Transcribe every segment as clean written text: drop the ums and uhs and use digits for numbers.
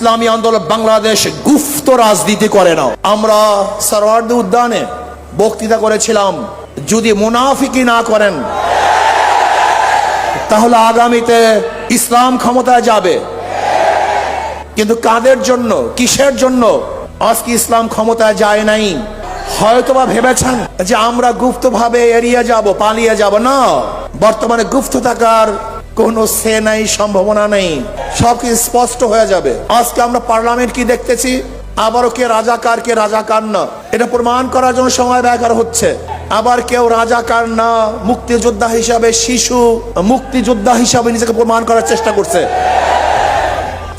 ইসলামী আন্দোলন বাংলাদেশ গুপ্ত রাজনীতি করে না। আমরা সরওয়ার্দী উদ্যানে বক্তৃতা করেছিলাম, যদি মুনাফিকি না করেন তাহলে আগামীতে ইসলাম ক্ষমতায় যাবে। কিন্তু কাদের জন্য, কিসের জন্য আজকে ইসলাম ক্ষমতায় যায় নাই? হয়তোবা ভেবেছেন যে আমরা গুপ্তভাবে এড়িয়ে যাব, পালিয়ে যাব। না, বর্তমানে গুপ্ত থাকার কোনো সে নাই, সম্ভাবনা নেই, সবকিছু স্পষ্ট হয়ে যাবে। আজকে আমরা পার্লামেন্ট কি দেখতেছি, আবারও কে রাজাকার কে রাজাকার না এটা প্রমাণ করার জন্য সময় ব্যয় করা হচ্ছে। আবার কেউ রাজাকার না, মুক্তিযোদ্ধা হিসাবে, শিশু মুক্তিযোদ্ধা হিসাবে নিজেকে প্রমাণ করার চেষ্টা করছে।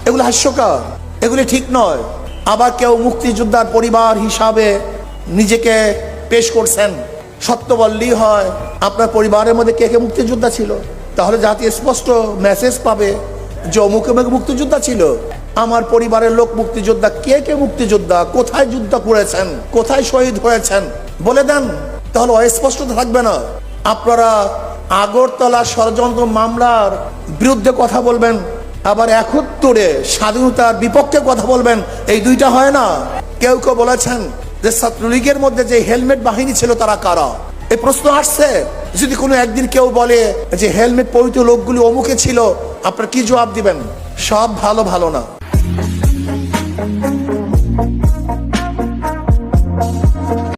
এগুলো হাস্যকর, এগুলি ঠিক নয়। আবার কেউ মুক্তিযোদ্ধার পরিবার হিসাবে নিজেকে পেশ করছেন। সত্য বললেই হয়, আপনার পরিবারের মধ্যে কে কে মুক্তিযোদ্ধা ছিল, তাহলে জাতি স্পষ্ট মেসেজ পাবে যে অমুক অমুক মুক্তিযোদ্ধা ছিল। আমার পরিবারের লোক মুক্তিযোদ্ধা, কে কে মুক্তিযোদ্ধা, কোথায় যুদ্ধ করেছেন, কোথায় শহীদ হয়েছেন বলে দেন, তাহলে অস্পষ্টতা থাকবে না। আপনারা আগরতলা ষড়যন্ত্র মামলার বিরুদ্ধে কথা বলবেন, আবার 71-এ স্বাধীনতার বিপক্ষে কথা বলবেন, এই দুইটা হয় না। কেউ কেউ বলেছেন যে ছাত্রলীগের মধ্যে যে হেলমেট বাহিনী ছিল তারা কারা, এই প্রশ্ন আসছে। যদি কোনো একদিন কেউ বলে যে হেলমেট পরিহিত লোকগুলি অমুকে ছিল, আপনারা কি জবাব দিবেন? সব ভালো ভালো না।